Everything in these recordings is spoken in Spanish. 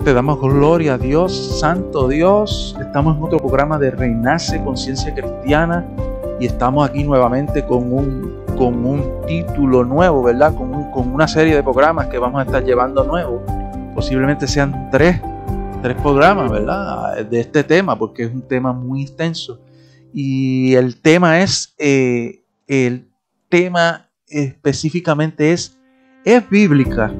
Te damos gloria a Dios, Santo Dios. Estamos en otro programa de Renace Conciencia Cristiana y estamos aquí nuevamente con un título nuevo, ¿verdad? Con una serie de programas que vamos a estar llevando nuevos. Posiblemente sean tres programas, ¿verdad? De este tema, porque es un tema muy extenso. Y el tema específicamente es bíblica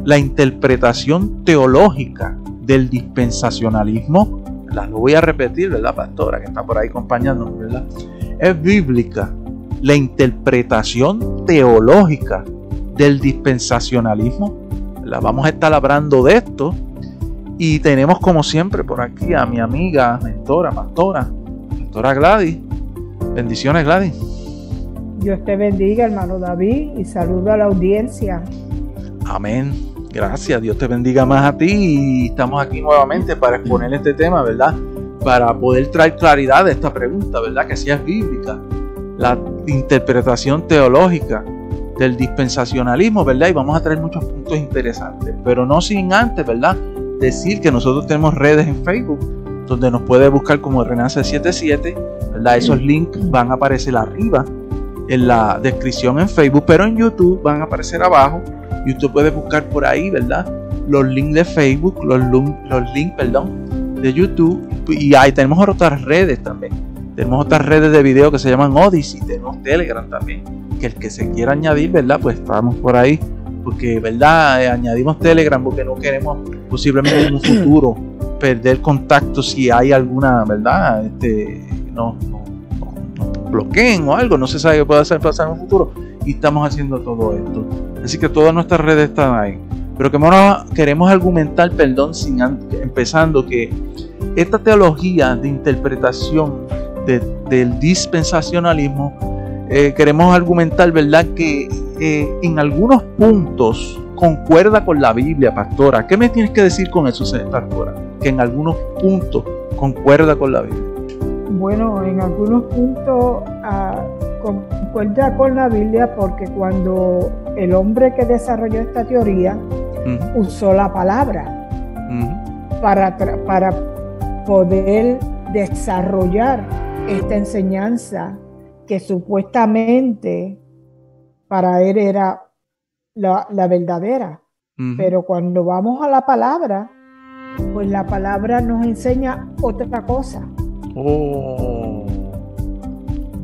la interpretación teológica del dispensacionalismo. Lo voy a repetir, ¿verdad, pastora, que está por ahí acompañándonos, ¿verdad? Es bíblica la interpretación teológica del dispensacionalismo. Vamos a estar hablando de esto y tenemos como siempre por aquí a mi amiga, mentora, pastora Gladys. Bendiciones, Gladys. Dios te bendiga, hermano David, y saludo a la audiencia. Amén. Gracias, Dios te bendiga más a ti y estamos aquí nuevamente para exponer este tema, ¿verdad? Para poder traer claridad de esta pregunta, ¿verdad? Que si es bíblica la interpretación teológica del dispensacionalismo, ¿verdad? Y vamos a traer muchos puntos interesantes, pero no sin antes, ¿verdad? Decir que nosotros tenemos redes en Facebook, donde nos puede buscar como Renace 77, ¿verdad? Esos links van a aparecer arriba en la descripción en Facebook, pero en YouTube van a aparecer abajo. Y usted puede buscar por ahí, ¿verdad? Los links de Facebook, los links de YouTube. Y ahí tenemos otras redes también. Tenemos otras redes de video que se llaman Odyssey. Tenemos Telegram también. Que el que se quiera añadir, ¿verdad? Pues estamos por ahí. Porque, ¿verdad? Añadimos Telegram porque no queremos posiblemente en un futuro perder contacto si hay alguna, ¿verdad? Nos bloqueen o algo. No se sabe qué puede pasar en un futuro. Y estamos haciendo todo esto. Así que todas nuestras redes están ahí. Pero que queremos argumentar, empezando que esta teología de interpretación del dispensacionalismo, queremos argumentar, ¿verdad? Que en algunos puntos concuerda con la Biblia, pastora. ¿Qué me tienes que decir con eso, pastora? Que en algunos puntos concuerda con la Biblia. Bueno, en algunos puntos concuerda con la Biblia, porque cuando el hombre que desarrolló esta teoría usó la palabra para poder desarrollar esta enseñanza que supuestamente para él era la verdadera. Pero cuando vamos a la palabra, pues la palabra nos enseña otra cosa. Oh,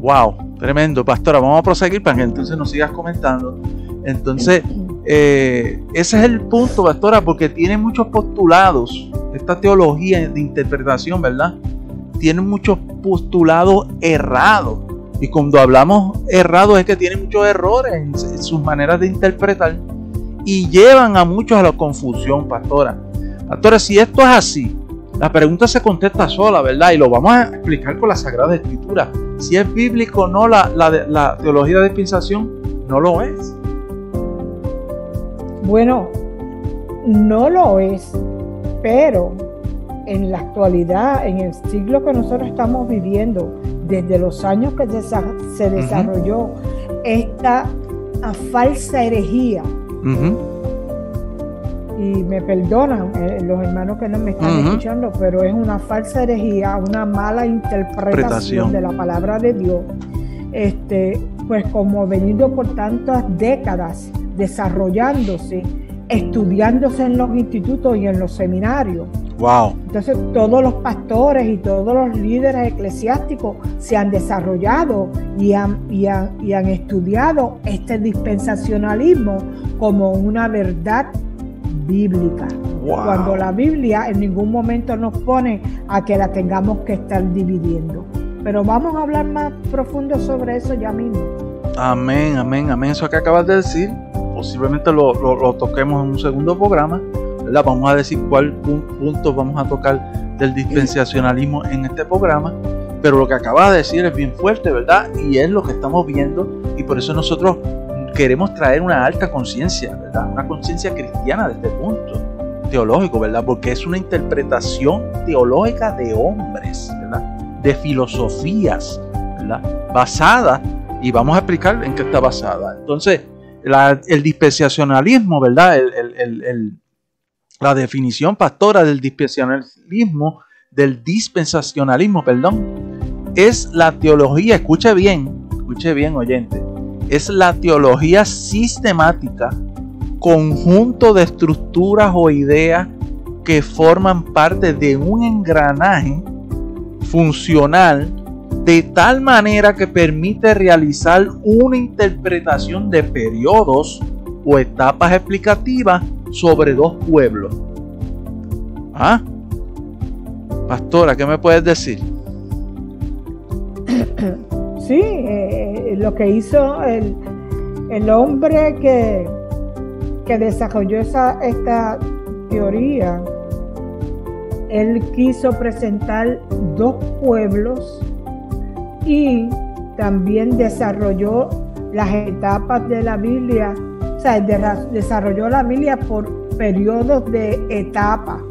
wow, tremendo, pastora. Vamos a proseguir para que entonces nos sigas comentando. Entonces, ese es el punto, pastora, porque tiene muchos postulados. Esta teología de interpretación, ¿verdad? Tiene muchos postulados errados. Y cuando hablamos errados es que tiene muchos errores en sus maneras de interpretar y llevan a muchos a la confusión, pastora. Pastora, si esto es así, la pregunta se contesta sola, ¿verdad? Y lo vamos a explicar con la Sagrada Escritura. Si es bíblico o no la teología de dispensación, no lo es. Bueno, no lo es, pero en la actualidad, en el siglo que nosotros estamos viviendo, desde los años que se desarrolló esta falsa herejía, y me perdonan los hermanos que no me están escuchando, pero es una falsa herejía, una mala interpretación de la palabra de Dios, pues como ha venido por tantas décadas desarrollándose, estudiándose en los institutos y en los seminarios. Wow. Entonces todos los pastores y todos los líderes eclesiásticos se han desarrollado y han estudiado este dispensacionalismo como una verdad bíblica. Wow. Cuando la Biblia en ningún momento nos pone a que la tengamos que estar dividiendo. Pero vamos a hablar más profundo sobre eso ya mismo. Amén, amén, amén. Eso que acabas de decir, posiblemente lo toquemos en un segundo programa, ¿verdad? Vamos a decir cuál punto vamos a tocar del dispensacionalismo en este programa. Pero lo que acabas de decir es bien fuerte, ¿verdad? Y es lo que estamos viendo, y por eso nosotros queremos traer una alta conciencia, ¿verdad? Una conciencia cristiana de este punto teológico, ¿verdad? Porque es una interpretación teológica de hombres, ¿verdad? De filosofías, ¿verdad? Basada, y vamos a explicar en qué está basada. Entonces, el dispensacionalismo, ¿verdad? La definición, pastora, del dispensacionalismo, es la teología, escuche bien, oyente, es la teología sistemática, conjunto de estructuras o ideas que forman parte de un engranaje funcional de tal manera que permite realizar una interpretación de periodos o etapas explicativas sobre dos pueblos. ¿Ah? Pastora, ¿qué me puedes decir? Sí, lo que hizo el hombre que desarrolló esta teoría, él quiso presentar dos pueblos y también desarrolló las etapas de la Biblia, o sea, desarrolló la Biblia por periodos de etapas.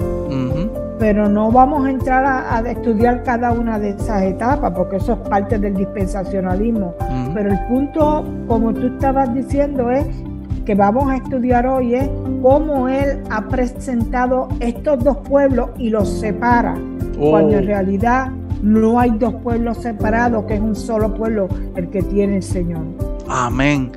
Pero no vamos a entrar a estudiar cada una de esas etapas, porque eso es parte del dispensacionalismo. Pero el punto, como tú estabas diciendo, es que vamos a estudiar hoy es cómo él ha presentado estos dos pueblos y los separa, cuando en realidad no hay dos pueblos separados, que es un solo pueblo el que tiene el Señor. Amén.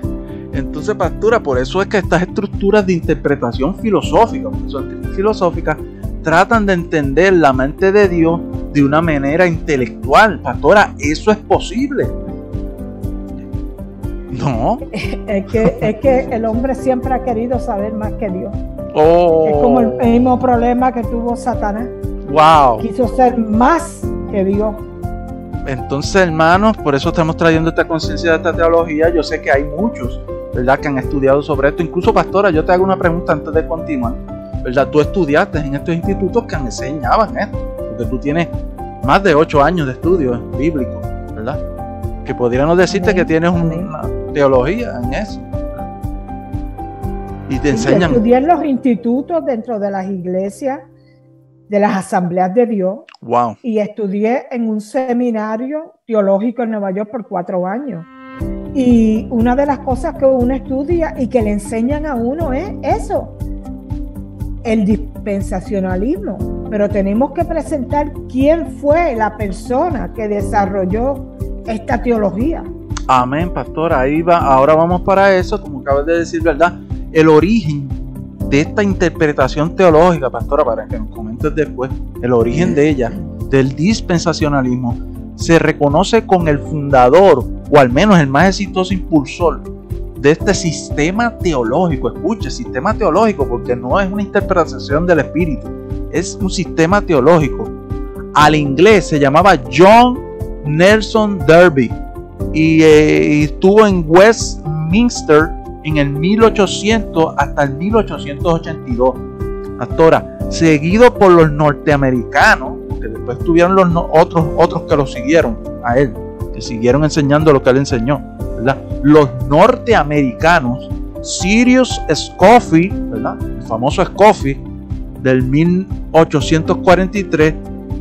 Entonces, pastora, por eso es que estas estructuras de interpretación filosófica, tratan de entender la mente de Dios de una manera intelectual. Pastora, ¿eso es posible? No. Es que el hombre siempre ha querido saber más que Dios. Es como el mismo problema que tuvo Satanás. Wow. Quiso ser más que Dios. Entonces, hermanos, por eso estamos trayendo esta conciencia de esta teología. Yo sé que hay muchos, ¿verdad?, que han estudiado sobre esto. Incluso, pastora, yo te hago una pregunta antes de continuar. ¿Verdad? Tú estudiaste en estos institutos que enseñaban esto, porque tú tienes más de 8 años de estudio bíblico, ¿verdad? Que podríamos decirte que tienes una teología en eso. Y te enseñan. Estudié en los institutos dentro de las iglesias, de las asambleas de Dios. Wow. Y estudié en un seminario teológico en Nueva York por 4 años. Y una de las cosas que uno estudia y que le enseñan a uno es eso, el dispensacionalismo, pero tenemos que presentar quién fue la persona que desarrolló esta teología. Amén, pastora, ahí va. Ahora vamos para eso, como acabas de decir, ¿verdad? El origen de esta interpretación teológica, pastora, para que nos comentes después, el origen de ella, del dispensacionalismo, se reconoce con el fundador, o al menos el más exitoso impulsor de este sistema teológico. Escuche, sistema teológico, porque no es una interpretación del espíritu, es un sistema teológico. Al inglés se llamaba John Nelson Darby y estuvo en Westminster en el 1800 hasta el 1882. Pastora, seguido por los norteamericanos, que después tuvieron los otros que lo siguieron a él, que siguieron enseñando lo que él enseñó, ¿verdad? Los norteamericanos, Sirius Scofield, ¿verdad?, el famoso Scofield, del 1843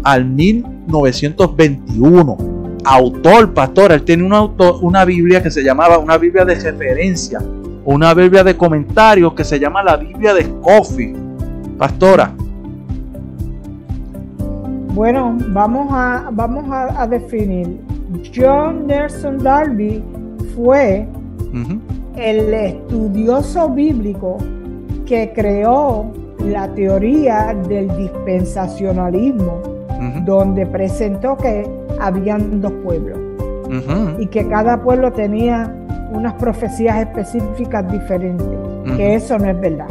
al 1921. Autor, pastor, él tiene una Biblia que se llamaba una Biblia de referencia, una Biblia de comentarios que se llama la Biblia de Scofield. Pastora. Bueno, vamos a definir. John Nelson Darby fue el estudioso bíblico que creó la teoría del dispensacionalismo, donde presentó que habían dos pueblos y que cada pueblo tenía unas profecías específicas diferentes, que eso no es verdad.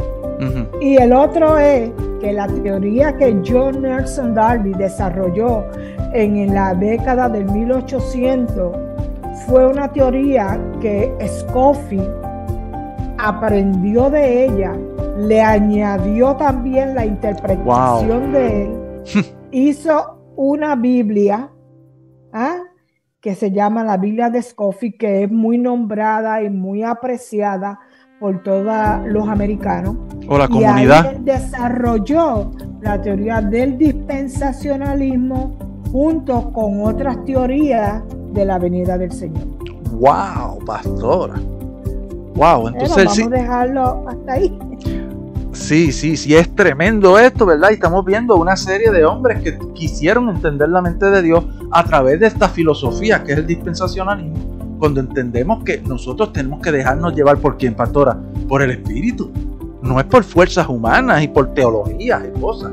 Y el otro es que la teoría que John Nelson Darby desarrolló en la década del 1800 fue una teoría que Scofield aprendió de ella, le añadió también la interpretación de él, hizo una Biblia que se llama la Biblia de Scofield, que es muy nombrada y muy apreciada por todos los americanos. O la comunidad. Y ahí él desarrolló la teoría del dispensacionalismo junto con otras teorías de la venida del Señor. ¡Wow, pastora! ¡Wow! Entonces vamos a dejarlo hasta ahí. Sí, es tremendo esto, ¿verdad? Y estamos viendo una serie de hombres que quisieron entender la mente de Dios a través de esta filosofía que es el dispensacionalismo, cuando entendemos que nosotros tenemos que dejarnos llevar por quién, pastora, por el Espíritu. No es por fuerzas humanas y por teologías y cosas.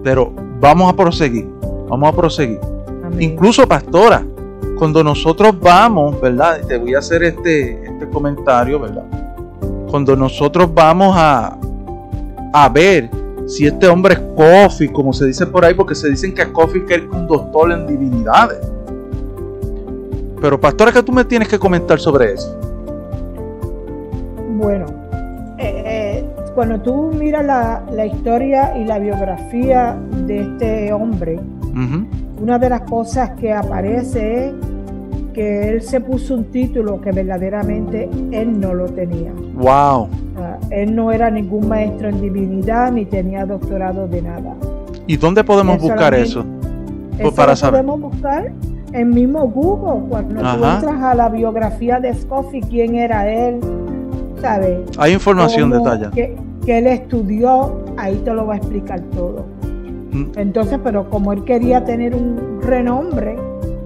Pero vamos a proseguir. Amén. Incluso, pastora, cuando nosotros vamos, ¿verdad? Te voy a hacer este comentario, ¿verdad? Cuando nosotros vamos a ver si este hombre es Coffee, como se dice por ahí, porque se dicen que Coffee es un doctor en divinidades. Pero pastora, ¿qué tú me tienes que comentar sobre eso? Bueno, cuando tú miras la historia y la biografía de este hombre, una de las cosas que aparece es que él se puso un título que verdaderamente él no lo tenía. Wow. Él no era ningún maestro en divinidad ni tenía doctorado de nada. ¿Y dónde podemos buscar eso? Para saber. Podemos buscar en mismo Google. Cuando tú entras a la biografía de Scofield, quién era él, ¿sabes? Hay información detallada. Que él estudió, ahí te lo va a explicar todo. Entonces, pero como él quería tener un renombre,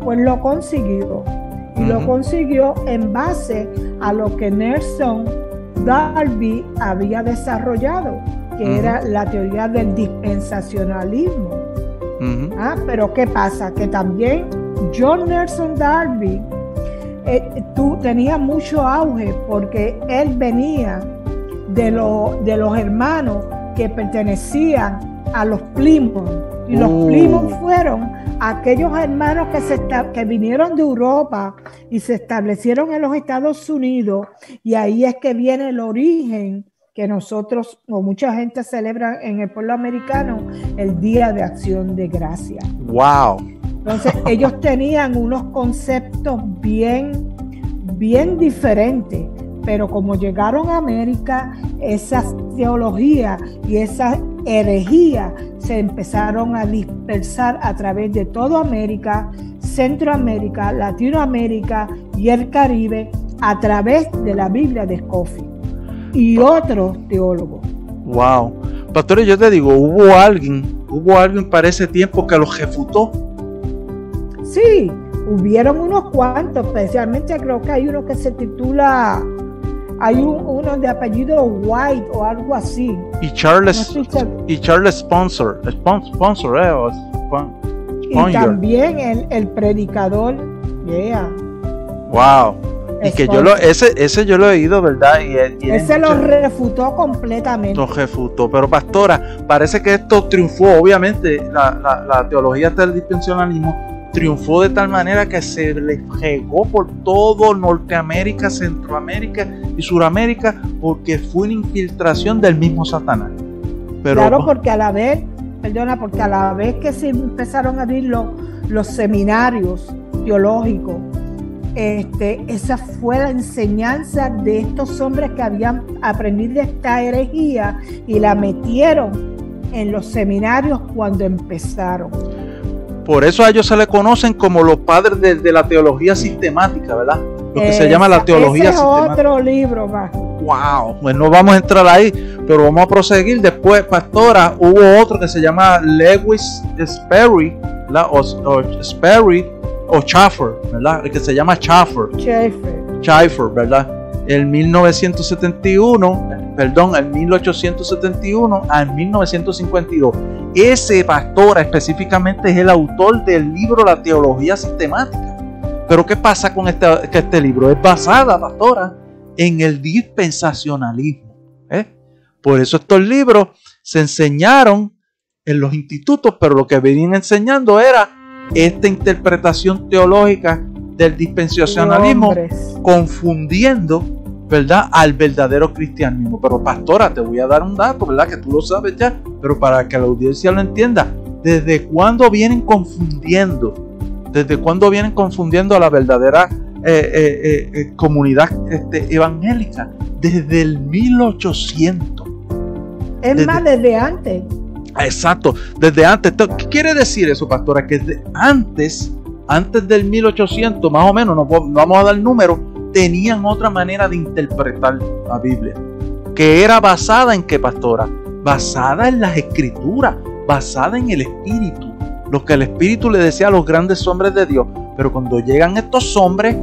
pues lo consiguió. Y lo consiguió en base a lo que Nelson Darby había desarrollado, que era la teoría del dispensacionalismo. Pero ¿qué pasa? Que también John Nelson Darby tenía mucho auge porque él venía de los hermanos que pertenecían a los Plymouth. Y los Plymouth fueron aquellos hermanos que vinieron de Europa y se establecieron en los Estados Unidos, y ahí es que viene el origen que nosotros o mucha gente celebra en el pueblo americano el Día de Acción de Gracias. Wow. Entonces ellos tenían unos conceptos bien diferentes, pero como llegaron a América, esas teologías y esas herejías se empezaron a dispersar a través de toda América, Centroamérica, Latinoamérica y el Caribe a través de la Biblia de Scofield y otros teólogos. Wow. Pastor, yo te digo, hubo alguien para ese tiempo que los refutó. Sí, hubieron unos cuantos, especialmente creo que hay uno que se titula, uno de apellido White o algo así. Y Charles Sponsor, y también el predicador, Wow. Y que ese yo lo he oído, ¿verdad? Y ese lo refutó completamente. Lo refutó, pero pastora, parece que esto triunfó. Obviamente la teología del dispensacionalismo triunfó de tal manera que se le regó por todo Norteamérica, Centroamérica y Suramérica, porque fue una infiltración del mismo Satanás. Pero, claro, porque a la vez que se empezaron a abrir los seminarios teológicos, esa fue la enseñanza de estos hombres que habían aprendido esta herejía y la metieron en los seminarios cuando empezaron. Por eso a ellos se le conocen como los padres de la teología sistemática, ¿verdad? Lo que se llama la teología sistemática. Otro libro más. Wow, pues no vamos a entrar ahí, pero vamos a proseguir. Después, pastora, hubo otro que se llama Lewis Sperry, ¿verdad? O Sperry o Chafer, ¿verdad? El que se llama Chafer, ¿verdad? El 1871 al 1952. Ese pastora específicamente es el autor del libro La Teología Sistemática. Pero ¿qué pasa con este libro? Es basada, pastora, en el dispensacionalismo. Por eso estos libros se enseñaron en los institutos, pero lo que venían enseñando era esta interpretación teológica del dispensacionalismo, confundiendo, ¿verdad?, al verdadero cristianismo. Pero pastora, te voy a dar un dato, ¿verdad?, que tú lo sabes ya, pero para que la audiencia lo entienda. ¿Desde cuándo vienen confundiendo? ¿Desde cuándo vienen confundiendo a la verdadera comunidad evangélica? Desde el 1800. Desde antes. Exacto, desde antes. ¿Qué quiere decir eso, pastora? Que antes del 1800, más o menos, no vamos a dar números, tenían otra manera de interpretar la Biblia, que era basada en qué, pastora, basada en las escrituras, basada en el Espíritu, lo que el Espíritu le decía a los grandes hombres de Dios. Pero cuando llegan estos hombres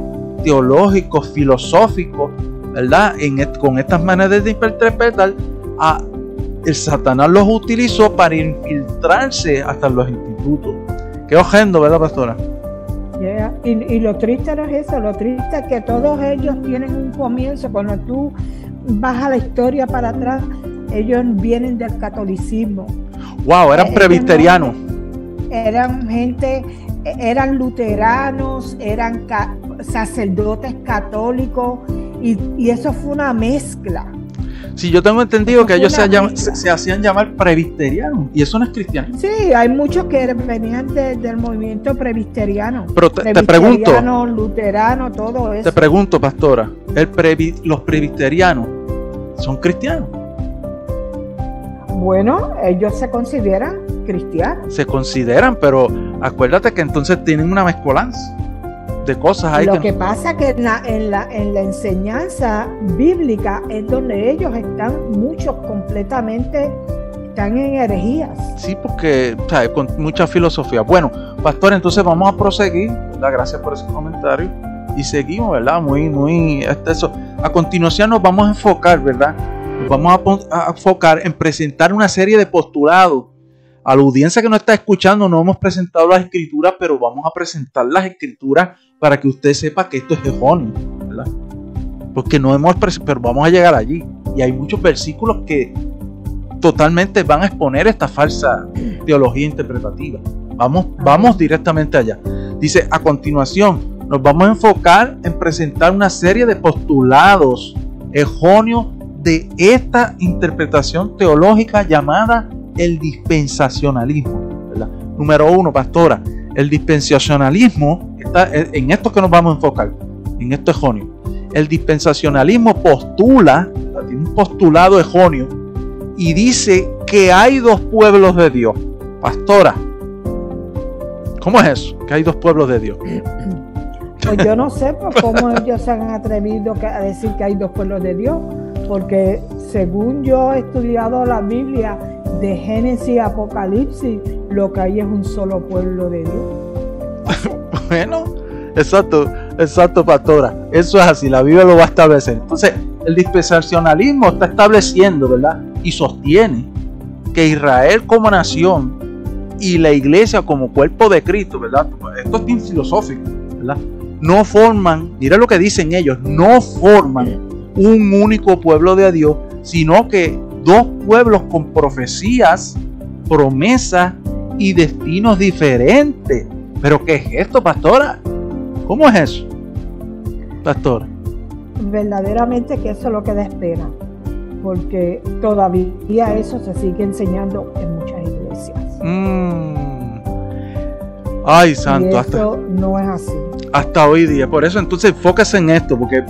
teológicos, filosóficos, ¿verdad? Con estas maneras de interpretar, el Satanás los utilizó para infiltrarse hasta los institutos. Qué horrendo, ¿verdad, pastora? Yeah. Y lo triste no es eso, lo triste es que todos ellos tienen un comienzo. Cuando tú vas a la historia para atrás, ellos vienen del catolicismo. Wow, eran presbiterianos. Eran gente, eran luteranos, eran sacerdotes católicos, y eso fue una mezcla. Sí, yo tengo entendido que ellos se hacían llamar presbiterianos, y eso no es cristiano. Sí, hay muchos que venían del movimiento presbiteriano. Pero te pregunto, luterano, todo eso. Te pregunto, pastora, ¿los presbiterianos son cristianos? Bueno, ellos se consideran cristianos. Se consideran, pero acuérdate que entonces tienen una mezcolanza de cosas ahí. Lo que pasa que en la enseñanza bíblica es donde ellos están, muchos completamente están en herejías. Sí, porque con mucha filosofía. Bueno, pastor, entonces vamos a proseguir, ¿verdad? Gracias por ese comentario. Y seguimos, ¿verdad? Muy extenso. A continuación nos vamos a enfocar, ¿verdad? Nos vamos a enfocar en presentar una serie de postulados. A la audiencia que nos está escuchando, no hemos presentado las escrituras, pero vamos a presentar las escrituras para que usted sepa que esto es erróneo, ¿verdad? Porque no hemos pero vamos a llegar allí. Y hay muchos versículos que totalmente van a exponer esta falsa teología interpretativa. Vamos directamente allá. Dice, a continuación, nos vamos a enfocar en presentar una serie de postulados erróneos de esta interpretación teológica llamada el dispensacionalismo, ¿verdad? Número 1, pastora, el dispensacionalismo, en esto que nos vamos a enfocar, en esto erróneo. El dispensacionalismo postula, ¿verdad? Tiene un postulado erróneo y dice que hay dos pueblos de Dios. Pastora, ¿cómo es eso? Que hay dos pueblos de Dios. Pues yo no sé cómo ellos se han atrevido a decir que hay dos pueblos de Dios, porque según yo he estudiado la Biblia, de Génesis a Apocalipsis, lo que hay es un solo pueblo de Dios. Bueno, exacto, pastora. Eso es así, la Biblia lo va a establecer. Entonces, el dispensacionalismo está estableciendo, ¿verdad? Y sostiene que Israel como nación y la iglesia como cuerpo de Cristo, ¿verdad? Esto es bien filosófico, ¿verdad? No forman, mira lo que dicen ellos, no forman un único pueblo de Dios, sino que dos pueblos con profecías, promesas y destinos diferentes. ¿Pero qué es esto, pastora? ¿Cómo es eso, pastora? Verdaderamente que eso es lo que da pena, porque todavía eso se sigue enseñando en muchas iglesias. Ay, santo, y eso no es así. Hasta hoy día. Por eso entonces enfóquese en esto, porque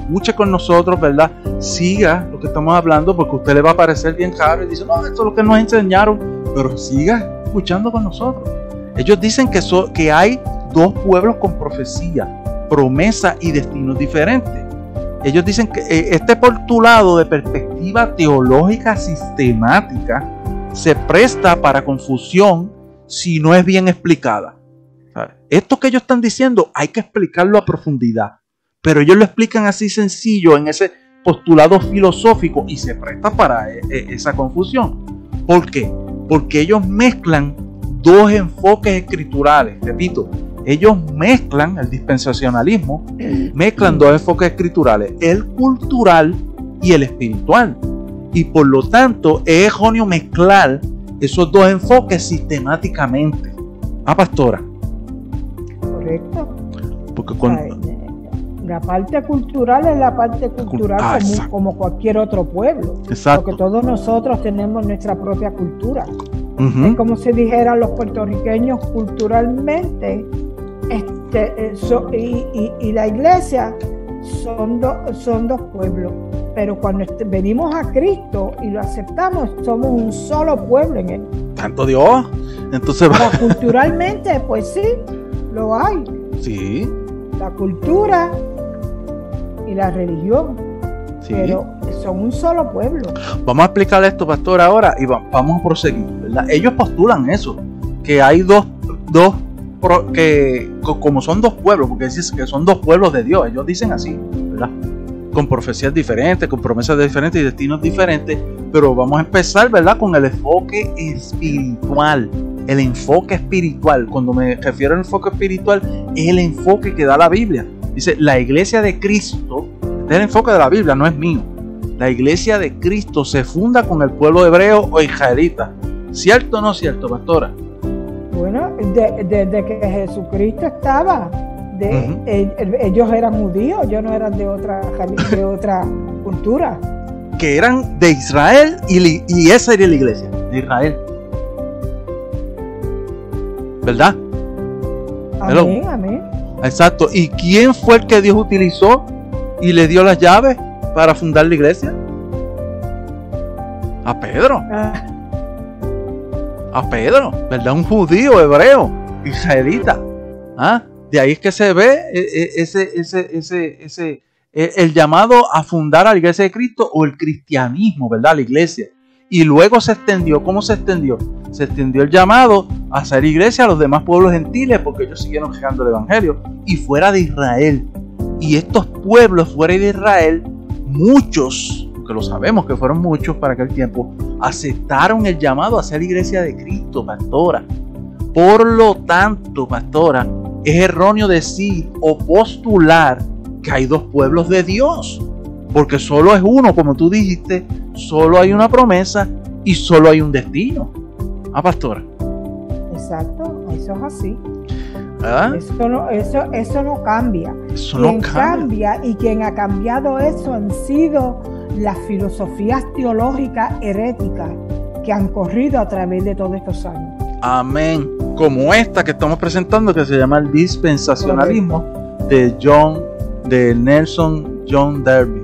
escuche con nosotros, ¿verdad? Siga lo que estamos hablando, porque a usted le va a parecer bien raro y dice, no, esto es lo que nos enseñaron, pero siga escuchando con nosotros. Ellos dicen que hay dos pueblos con profecía, promesa y destinos diferentes. Ellos dicen que este postulado de perspectiva teológica sistemática se presta para confusión si no es bien explicada. Esto que ellos están diciendo hay que explicarlo a profundidad, pero ellos lo explican así sencillo en ese postulado filosófico y se presta para esa confusión. ¿Por qué? Porque ellos mezclan dos enfoques escriturales. Repito, ellos mezclan el dispensacionalismo, mezclan dos enfoques escriturales, el cultural y el espiritual. Y por lo tanto es erróneo mezclar esos dos enfoques sistemáticamente. Pastora. Correcto. Porque la parte cultural es la parte cultural como cualquier otro pueblo. Exacto. Porque todos nosotros tenemos nuestra propia cultura. Uh-huh. Es como si dijeran los puertorriqueños culturalmente, y la iglesia son dos pueblos. Pero cuando venimos a Cristo y lo aceptamos, somos un solo pueblo en Él. ¿Tanto Dios? Entonces culturalmente, pues sí, lo hay. Sí. La cultura y la religión. Sí. Pero son un solo pueblo. Vamos a explicar esto, pastor, ahora y vamos a proseguir, ¿verdad? Ellos postulan eso, que hay como son dos pueblos, porque dicen que son dos pueblos de Dios, ellos dicen así, ¿verdad? Con profecías diferentes, con promesas diferentes y destinos diferentes, pero vamos a empezar, ¿verdad? Con el enfoque espiritual. El enfoque espiritual, cuando me refiero al enfoque espiritual, es el enfoque que da la Biblia. Dice, la iglesia de Cristo, este es el enfoque de la Biblia, no es mío. La iglesia de Cristo se funda con el pueblo hebreo o israelita. ¿Cierto o no cierto, pastora? Bueno, desde que Jesucristo estaba, ellos eran judíos, ellos no eran de otra cultura. Que eran de Israel y esa era la iglesia, de Israel. ¿Verdad? Amén, amén. Exacto. ¿Y quién fue el que Dios utilizó y le dio las llaves para fundar la iglesia? A Pedro. A Pedro, ¿verdad? Un judío, hebreo, israelita. ¿Ah? De ahí es que se ve el llamado a fundar a la iglesia de Cristo o el cristianismo, ¿verdad? La iglesia. Y luego se extendió. ¿Cómo se extendió? Se extendió el llamado a hacer iglesia a los demás pueblos gentiles, porque ellos siguieron llegando el evangelio, y fuera de Israel. Y estos pueblos fuera de Israel, muchos, porque lo sabemos que fueron muchos para aquel tiempo, aceptaron el llamado a ser iglesia de Cristo, pastora. Por lo tanto, pastora, es erróneo decir o postular que hay dos pueblos de Dios, porque solo es uno, como tú dijiste, solo hay una promesa y solo hay un destino. Ah, pastora. Exacto, eso es así. ¿Ah? Eso no cambia. Eso no cambia. Y quien ha cambiado eso han sido las filosofías teológicas heréticas que han corrido a través de todos estos años. Amén. Como esta que estamos presentando, que se llama el dispensacionalismo de Nelson John Darby,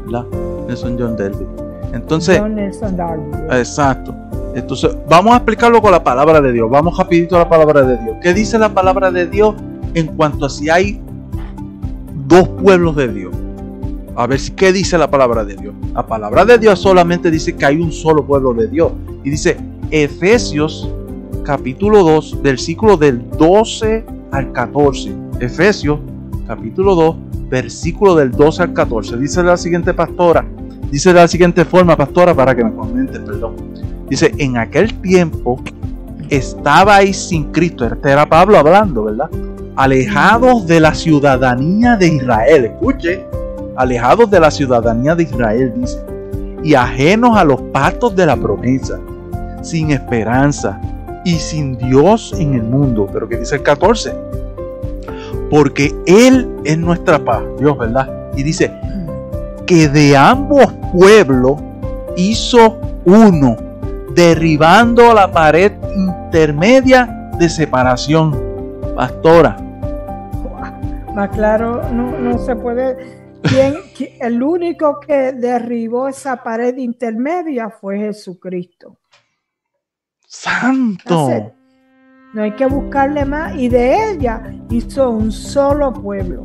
¿verdad? Nelson John Darby. Entonces, Nelson Darby. Exacto. Entonces, vamos a explicarlo con la palabra de Dios. Vamos rapidito a la palabra de Dios. ¿Qué dice la palabra de Dios en cuanto a si hay dos pueblos de Dios? A ver qué dice la palabra de Dios. La palabra de Dios solamente dice que hay un solo pueblo de Dios. Y dice Efesios capítulo 2, versículo del 12 al 14. Efesios capítulo 2, versículo del 12 al 14. Dice de la siguiente forma, pastora, para que me comente, perdón. Dice, en aquel tiempo estabais sin Cristo. Este era Pablo hablando, ¿verdad? Alejados de la ciudadanía de Israel. Escuche, alejados de la ciudadanía de Israel, dice. Y ajenos a los pactos de la promesa. Sin esperanza y sin Dios en el mundo. Pero ¿qué dice el 14? Porque Él es nuestra paz, Dios, ¿verdad? Y dice, que de ambos pueblos hizo uno, derribando la pared intermedia de separación. Pastora. Más claro, no se puede. El único que derribó esa pared intermedia fue Jesucristo. ¡Santo! Entonces, no hay que buscarle más. Y de ella hizo un solo pueblo.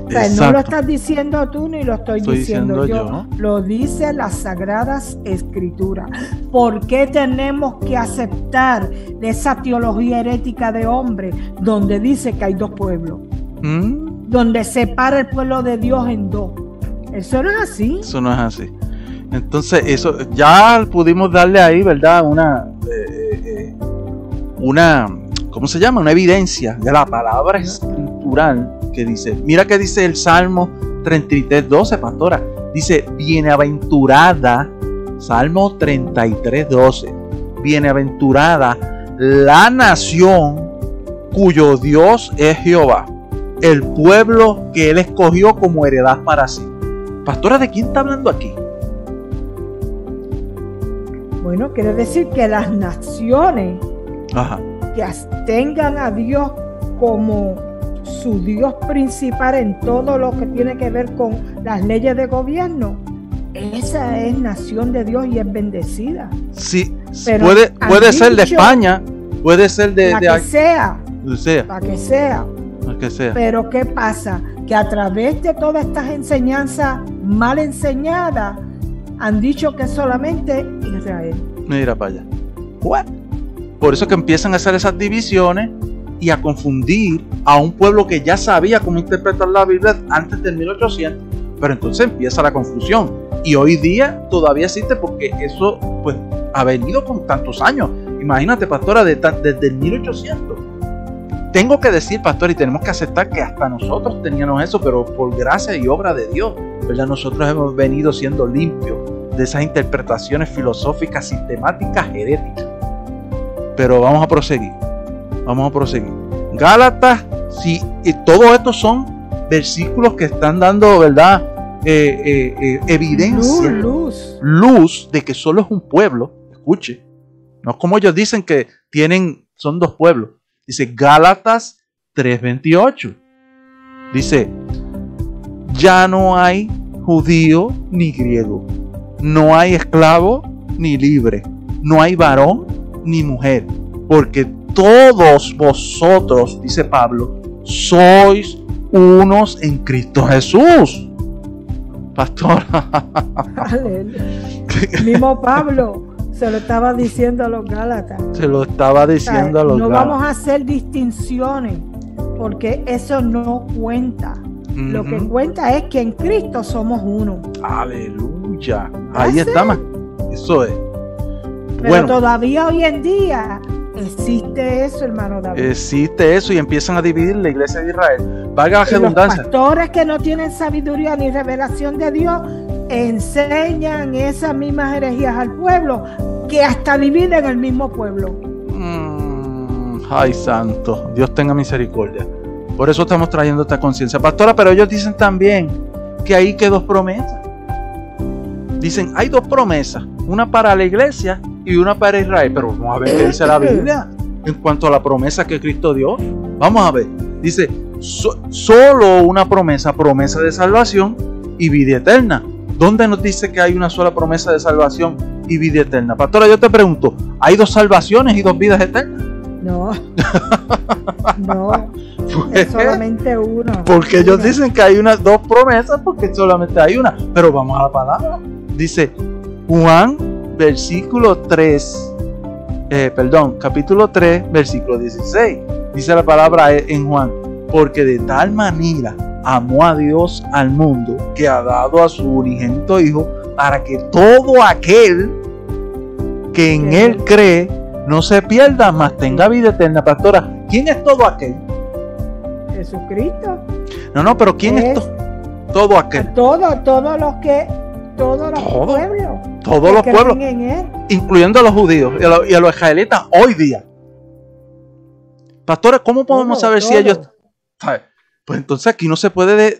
O sea, no lo estás diciendo tú ni lo estoy diciendo yo, ¿no? Lo dice las Sagradas Escrituras. ¿Por qué tenemos que aceptar esa teología herética de hombre donde dice que hay dos pueblos? Donde separa el pueblo de Dios en dos. Eso no es así. Eso no es así. Entonces, eso ya pudimos darle ahí, ¿verdad? Una ¿cómo se llama? Una evidencia de la palabra escritural que dice, mira que dice el Salmo 33:12, pastora. Dice, bienaventurada, Salmo 33:12, bienaventurada la nación cuyo Dios es Jehová, el pueblo que Él escogió como heredad para sí. Pastora, ¿de quién está hablando aquí? Bueno, quiere decir que las naciones que tengan a Dios como su Dios principal en todo lo que tiene que ver con las leyes de gobierno, esa es nación de Dios y es bendecida. Sí, pero puede ser de España, puede ser de la que sea. Pero ¿qué pasa? Que a través de todas estas enseñanzas mal enseñadas, han dicho que es solamente Israel. Mira para allá. What? Por eso que empiezan a hacer esas divisiones y a confundir a un pueblo que ya sabía cómo interpretar la Biblia antes del 1800, pero entonces empieza la confusión. Y hoy día todavía existe porque eso pues ha venido con tantos años. Imagínate, pastora, desde el 1800. Tengo que decir, pastor, y tenemos que aceptar que hasta nosotros teníamos eso, pero por gracia y obra de Dios, ¿verdad? Nosotros hemos venido siendo limpios de esas interpretaciones filosóficas, sistemáticas, heréticas. Pero vamos a proseguir. Gálatas, sí, y todo esto son versículos que están dando, ¿verdad? Evidencia, luz de que solo es un pueblo. Escuche, no es como ellos dicen que son dos pueblos. Dice Gálatas 3:28. Dice, ya no hay judío ni griego, no hay esclavo ni libre, no hay varón ni mujer, porque todos vosotros, dice Pablo, sois unos en Cristo Jesús. Pastor. Mismo Pablo se lo estaba diciendo a los Gálatas. No vamos a hacer distinciones porque eso no cuenta. Lo que cuenta es que en Cristo somos uno. Aleluya. Ahí está más. Eso es. Pero todavía hoy en día existe eso, hermano David. Existe eso y empiezan a dividir la iglesia de Israel. Valga la redundancia. Los pastores que no tienen sabiduría ni revelación de Dios enseñan esas mismas herejías al pueblo, que hasta dividen el mismo pueblo. Ay, santo, Dios tenga misericordia. Por eso estamos trayendo esta conciencia, pastora. Pero ellos dicen también que hay que dos promesas. Dicen, hay dos promesas, una para la iglesia y una para Israel. Pero vamos a ver qué dice la Biblia en cuanto a la promesa que Cristo dio. Vamos a ver. Dice, solo una promesa de salvación y vida eterna. ¿Dónde nos dice que hay una sola promesa de salvación y vida eterna? Pastora, yo te pregunto, ¿hay dos salvaciones y dos vidas eternas? No. No. Es solamente una. Porque ellos dicen que hay dos promesas porque solamente hay una. Pero vamos a la palabra. Dice Juan, capítulo 3, versículo 16. Dice la palabra en Juan, porque de tal manera amó a Dios al mundo que ha dado a su unigénito Hijo, para que todo aquel que en Él cree no se pierda, mas tenga vida eterna. Pastora, ¿quién es todo aquel? Jesucristo. No, pero ¿quién es todo aquel? Todos los pueblos. Todos los pueblos, en Él, incluyendo a los judíos y a los israelitas hoy día. Pastora, ¿cómo podemos saber si ellos... Pues entonces aquí no se puede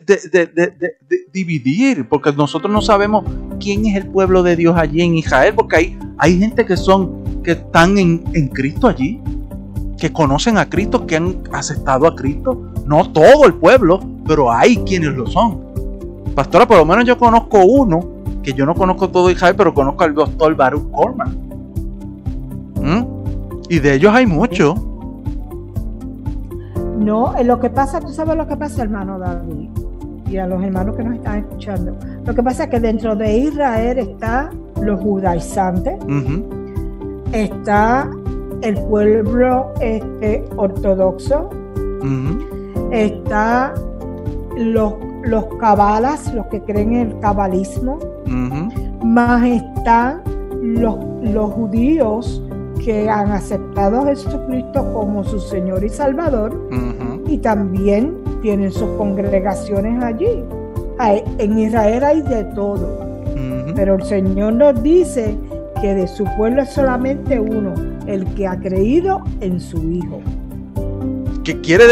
dividir, porque nosotros no sabemos quién es el pueblo de Dios allí en Israel, porque hay gente que están en Cristo allí, que conocen a Cristo, que han aceptado a Cristo. No todo el pueblo, pero hay quienes lo son. Pastora, por lo menos yo conozco uno, que yo no conozco todo Israel, pero conozco al doctor Baruch Coleman. Y de ellos hay muchos. No, lo que pasa, tú sabes lo que pasa, hermano David, y a los hermanos que nos están escuchando. Lo que pasa es que dentro de Israel está los judaizantes, está el pueblo ortodoxo, está los cabalas, los que creen en el cabalismo, más están los judíos que han aceptado a Jesucristo como su Señor y Salvador, y también tienen sus congregaciones allí. En Israel hay de todo, pero el Señor nos dice que de su pueblo es solamente uno, el que ha creído en su Hijo. ¿Qué quiere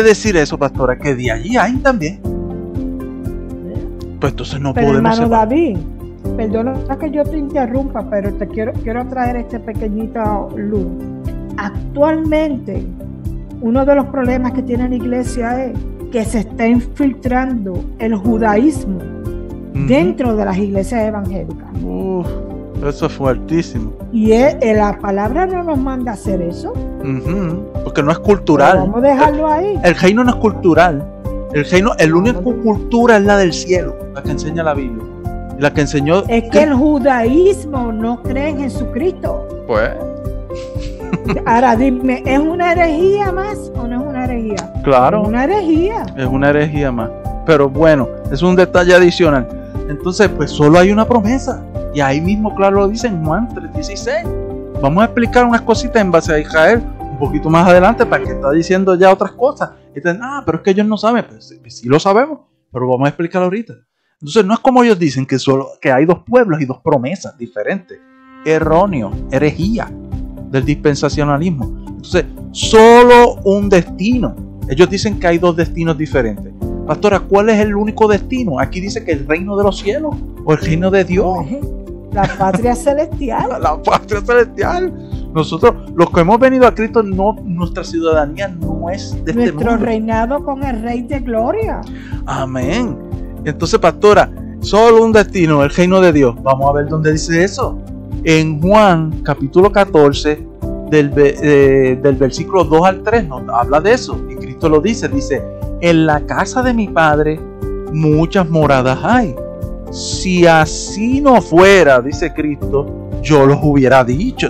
decir eso, pastora? Que de allí hay también. Pues entonces no podemos hermano separar. David, perdona que yo te interrumpa, pero te quiero traer este pequeñito luz. Actualmente, uno de los problemas que tiene la iglesia es que se está infiltrando el judaísmo dentro de las iglesias evangélicas. Eso es fuertísimo. Y la palabra no nos manda a hacer eso. Porque no es cultural. Pero vamos a dejarlo ahí. El reino no es cultural. El único cultura es la del cielo, la que enseña la Biblia. la que enseñó... Es que el judaísmo no cree en Jesucristo. Pues... Ahora dime, ¿es una herejía más o no es una herejía? Claro. Es una herejía. Es una herejía más. Pero bueno, es un detalle adicional. Entonces, pues solo hay una promesa. Y ahí mismo, claro, lo dice en Juan 3:16. Vamos a explicar unas cositas en base a Israel un poquito más adelante, para que está diciendo ya otras cosas. Y dicen, pero es que ellos no saben. Pues sí lo sabemos, pero vamos a explicarlo ahorita. Entonces, no es como ellos dicen que hay dos pueblos y dos promesas diferentes. Erróneo, herejía del dispensacionalismo. Entonces, solo un destino. Ellos dicen que hay dos destinos diferentes. Pastora, ¿cuál es el único destino? Aquí dice que el reino de los cielos o el reino de Dios. La patria celestial. La patria celestial. Nosotros, los que hemos venido a Cristo, nuestra ciudadanía no es de este mundo. Nuestro reinado con el Rey de Gloria. Amén. Entonces, pastora, solo un destino, el reino de Dios. Vamos a ver dónde dice eso. En Juan, capítulo 14, del versículo 2 al 3, nos habla de eso. Y Cristo lo dice, en la casa de mi Padre muchas moradas hay. Si así no fuera, dice Cristo, yo los hubiera dicho,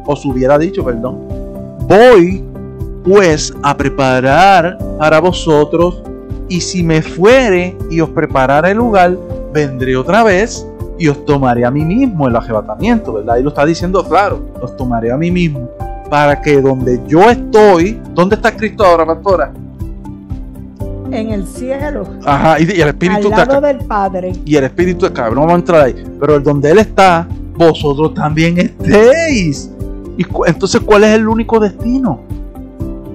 os hubiera dicho, perdón. Voy pues a preparar para vosotros, y si me fuere y os preparare el lugar, vendré otra vez y os tomaré a mí mismo, el arrebatamiento, ¿verdad? Y lo está diciendo claro, os tomaré a mí mismo, para que donde yo estoy, ¿dónde está Cristo ahora, pastora? En el cielo. Ajá, y el Espíritu al lado del Padre. Y el Espíritu está acá, no vamos a entrar ahí. Pero donde Él está, vosotros también estéis. Y entonces, ¿cuál es el único destino?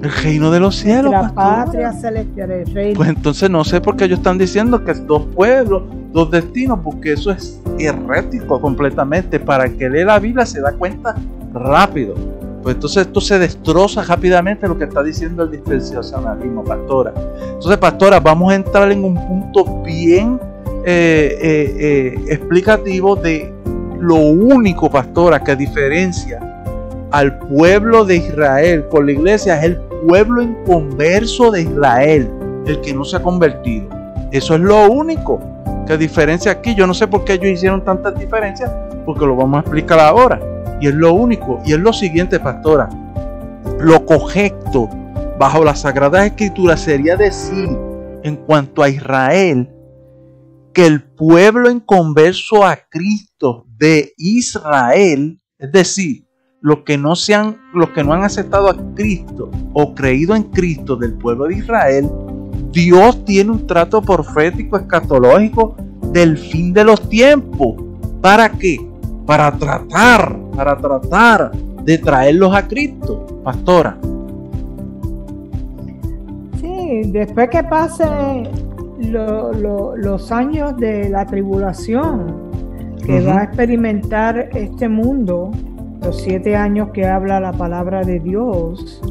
El reino de los cielos. La patria celestial, el reino. Pues entonces no sé por qué ellos están diciendo que es dos pueblos, dos destinos, porque eso es herético completamente. Para el que lee la Biblia se da cuenta rápido. Pues entonces esto se destroza rápidamente lo que está diciendo el dispensacionalismo, pastora. Entonces, pastora, vamos a entrar en un punto bien explicativo de lo único, pastora, que diferencia al pueblo de Israel con la iglesia. Es el pueblo inconverso de Israel, el que no se ha convertido. Eso es lo único que diferencia aquí. Yo no sé por qué ellos hicieron tantas diferencias, porque lo vamos a explicar ahora. Y es lo único, y es lo siguiente, pastora. Lo correcto bajo las Sagradas Escrituras sería decir, en cuanto a Israel, que el pueblo inconverso a Cristo de Israel, es decir, los que no han aceptado a Cristo o creído en Cristo del pueblo de Israel, Dios tiene un trato profético escatológico del fin de los tiempos. ¿Para qué? Para tratar de traerlos a Cristo, pastora. Sí, después que pasen los años de la tribulación que va a experimentar este mundo, los 7 años que habla la palabra de Dios,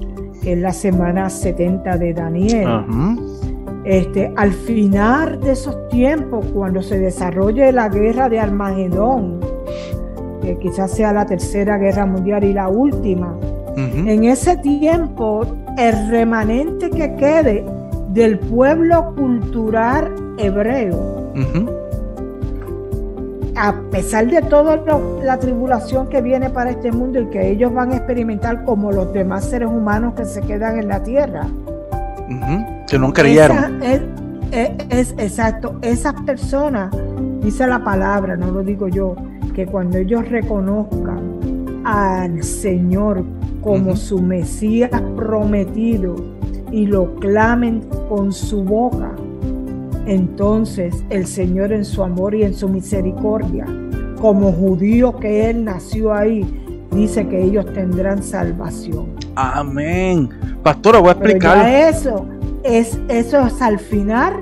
que es la semana 70 de Daniel. Al final de esos tiempos, cuando se desarrolle la guerra de Armagedón, que quizás sea la tercera guerra mundial y la última, en ese tiempo el remanente que quede del pueblo cultural hebreo, a pesar de toda la tribulación que viene para este mundo y que ellos van a experimentar como los demás seres humanos que se quedan en la tierra, que no creyeron. Exacto, esas personas, dice la palabra, no lo digo yo, que cuando ellos reconozcan al Señor como su Mesías prometido y lo clamen con su boca, entonces el Señor, en su amor y en su misericordia, como judío que Él nació ahí, dice que ellos tendrán salvación. Amén. Pastora, voy a explicar. Eso es al final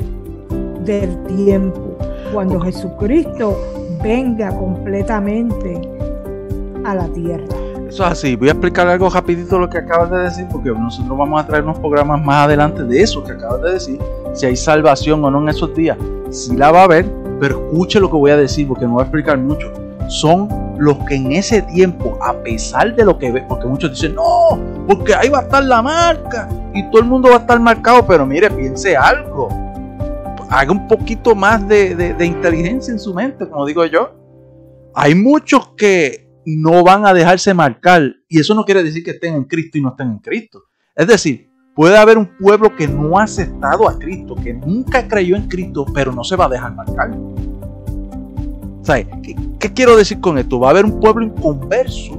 del tiempo, cuando Jesucristo venga completamente a la tierra. Eso es así. Voy a explicar algo rapidito lo que acabas de decir, porque nosotros vamos a traer unos programas más adelante de eso que acabas de decir, si hay salvación o no en esos días. Sí la va a haber, pero escuche lo que voy a decir, porque no voy a explicar mucho. Son los que en ese tiempo, a pesar de lo que ven, porque muchos dicen, no, porque ahí va a estar la marca y todo el mundo va a estar marcado, pero mire, piense algo. haga un poquito más de inteligencia en su mente, como digo yo. Hay muchos que no van a dejarse marcar, y eso no quiere decir que estén en Cristo y no estén en Cristo. Es decir, puede haber un pueblo que no ha aceptado a Cristo, que nunca creyó en Cristo, pero no se va a dejar marcar. ¿Sabes? ¿Qué quiero decir con esto? Va a haber un pueblo inconverso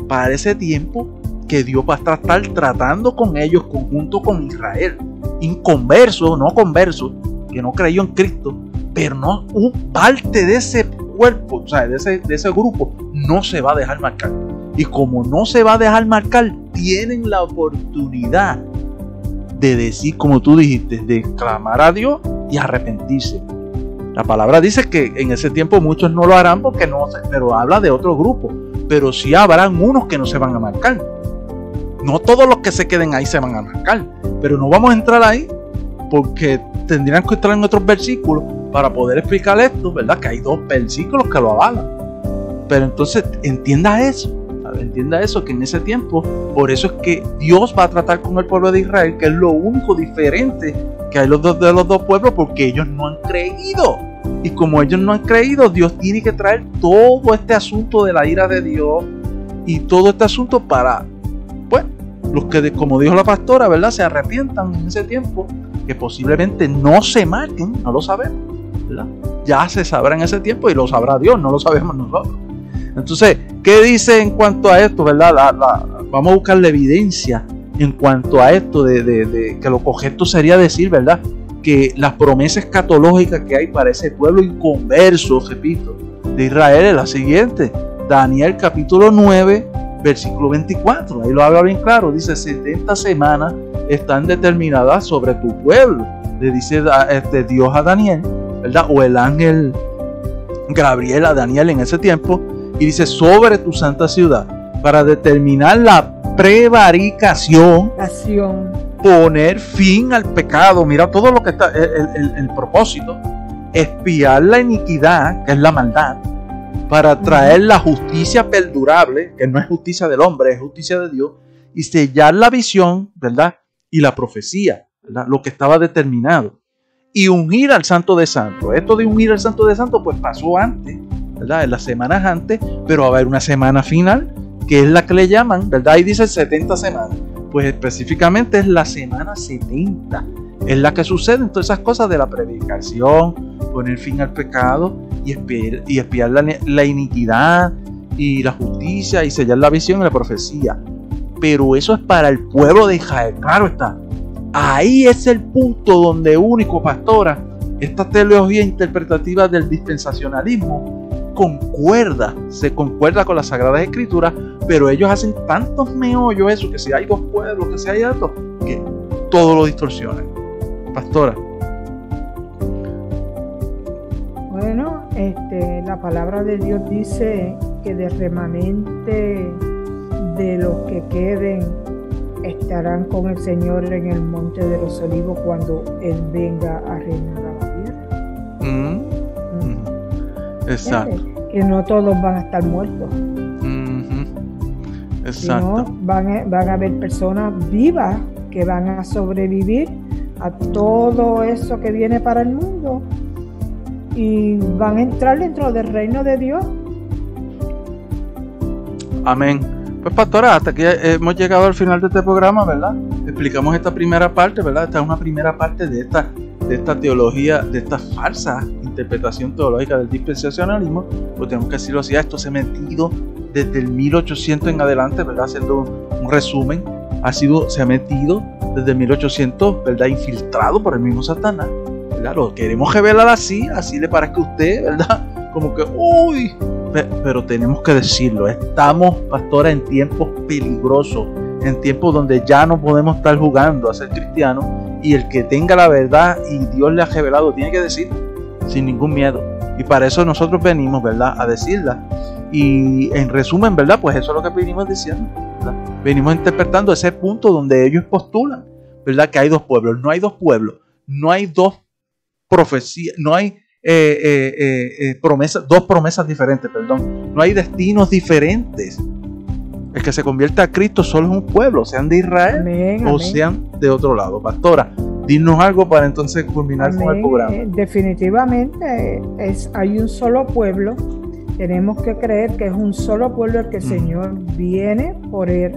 para ese tiempo que Dios va a estar tratando con ellos junto con Israel. Inconverso, no converso, que no creyó en Cristo, pero no parte de ese cuerpo, o sea, de ese grupo, no se va a dejar marcar. Y como no se va a dejar marcar, tienen la oportunidad de decir, como tú dijiste, de clamar a Dios y arrepentirse. La palabra dice que en ese tiempo muchos no lo harán porque no, pero habla de otro grupo. Pero sí habrán unos que no se van a marcar. No todos los que se queden ahí se van a marcar. Pero no vamos a entrar ahí porque tendrían que entrar en otros versículos para poder explicar esto, ¿verdad? Que hay 2 versículos que lo avalan. Pero entonces entienda eso. Entienda eso, que en ese tiempo, por eso es que Dios va a tratar con el pueblo de Israel, que es lo único diferente que hay de los dos pueblos, porque ellos no han creído. Y como ellos no han creído, Dios tiene que traer todo este asunto de la ira de Dios y todo este asunto para, pues, los que, como dijo la pastora, ¿verdad?, se arrepientan en ese tiempo, que posiblemente no se marquen, no lo sabemos, ¿verdad? Ya se sabrá en ese tiempo y lo sabrá Dios, no lo sabemos nosotros. Entonces, ¿qué dice en cuanto a esto, verdad? Vamos a buscar la evidencia en cuanto a esto de que lo correcto sería decir, ¿verdad?, que las promesas escatológicas que hay para ese pueblo inconverso, repito, de Israel es la siguiente. Daniel capítulo 9, versículo 24. Ahí lo habla bien claro. Dice, 70 semanas están determinadas sobre tu pueblo. Le dice Dios a Daniel, ¿verdad? O el ángel Gabriel a Daniel en ese tiempo. Y dice, sobre tu santa ciudad, para determinar la prevaricación, poner fin al pecado. Mira todo lo que está, el propósito, expiar la iniquidad, que es la maldad, para traer la justicia perdurable, que no es justicia del hombre, es justicia de Dios, y sellar la visión, ¿verdad?, y la profecía, ¿verdad?, lo que estaba determinado, y ungir al Santo de Santos. Esto de ungir al Santo de Santos pues pasó antes, ¿verdad?, en las semanas antes, pero va a haber una semana final, que es la que le llaman, ¿verdad? Ahí dice 70 semanas. Pues específicamente es la semana 70. Es la que suceden todas esas cosas de la predicación, poner fin al pecado y expiar la iniquidad y la justicia y sellar la visión y la profecía. Pero eso es para el pueblo de Israel. Claro está. Ahí es el punto donde único, pastora, esta teología interpretativa del dispensacionalismo se concuerda con las Sagradas Escrituras, pero ellos hacen tantos meollos eso, que si hay 2 pueblos, que si hay esto, que todo lo distorsionan. Pastora. Bueno, la palabra de Dios dice que del remanente de los que queden estarán con el Señor en el monte de los olivos cuando Él venga a reinar a la tierra. Exacto. Que no todos van a estar muertos. Exacto. Sino van a haber personas vivas que van a sobrevivir a todo eso que viene para el mundo y van a entrar dentro del reino de Dios. Amén. Pues pastora, hasta aquí hemos llegado al final de este programa, ¿verdad? Explicamos esta primera parte, ¿verdad? Esta es una primera parte de esta teología, de esta falsa interpretación teológica del dispensacionalismo. Pues tenemos que decirlo así, esto se ha metido desde el 1800 en adelante, ¿verdad? Haciendo un resumen, se ha metido desde el 1800, ¿verdad? Infiltrado por el mismo Satanás, ¿verdad? Lo queremos revelar así le parezca a usted, ¿verdad? Como que, uy, pero tenemos que decirlo, estamos, pastora, en tiempos peligrosos, en tiempos donde ya no podemos estar jugando a ser cristianos, y el que tenga la verdad y Dios le ha revelado tiene que decir sin ningún miedo, y para eso nosotros venimos, ¿verdad?, a decirla. Y en resumen, ¿verdad?, pues eso es lo que venimos diciendo, ¿verdad? Venimos interpretando ese punto donde ellos postulan, ¿verdad?, que hay 2 pueblos. No hay 2 pueblos, no hay 2 profecías, no hay promesas, 2 promesas diferentes, perdón. No hay destinos diferentes. El que se convierta a Cristo solo es un pueblo, sean de Israel, amén, o sean de otro lado. Pastora, dinos algo para entonces culminar con el programa. Definitivamente hay un solo pueblo. Tenemos que creer que es un solo pueblo el que el Señor viene por él.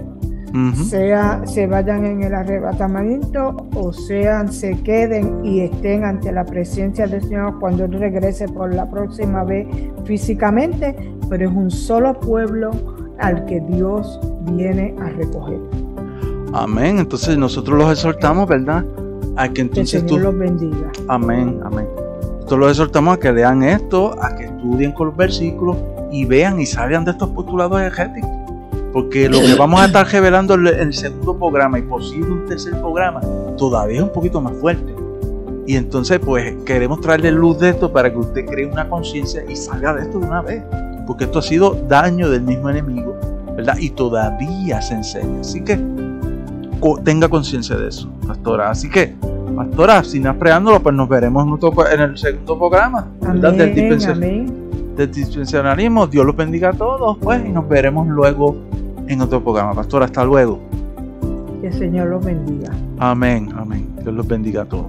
Sea se vayan en el arrebatamiento o se queden y estén ante la presencia del Señor cuando Él regrese por la próxima vez físicamente, pero es un solo pueblo al que Dios viene a recoger. Amén. Entonces nosotros los exhortamos, ¿verdad? A que entonces el Señor los bendiga. Amén, amén. Nosotros los exhortamos a que lean esto, a que estudien con los versículos y vean y salgan de estos postulados heréticos. Porque lo que vamos a estar revelando en el segundo programa y posible un tercer programa todavía es un poquito más fuerte. Y entonces pues queremos traerle luz de esto para que usted cree una conciencia y salga de esto de una vez. Porque esto ha sido daño del mismo enemigo, ¿verdad? Y todavía se enseña. Así que tenga conciencia de eso, pastora. Así que, pastora, sin más preámbulo, pues nos veremos en el segundo programa, ¿verdad? Del dispensacionalismo. Dios los bendiga a todos, pues, y nos veremos luego en otro programa. Pastora, hasta luego. Que el Señor los bendiga. Amén, amén. Dios los bendiga a todos.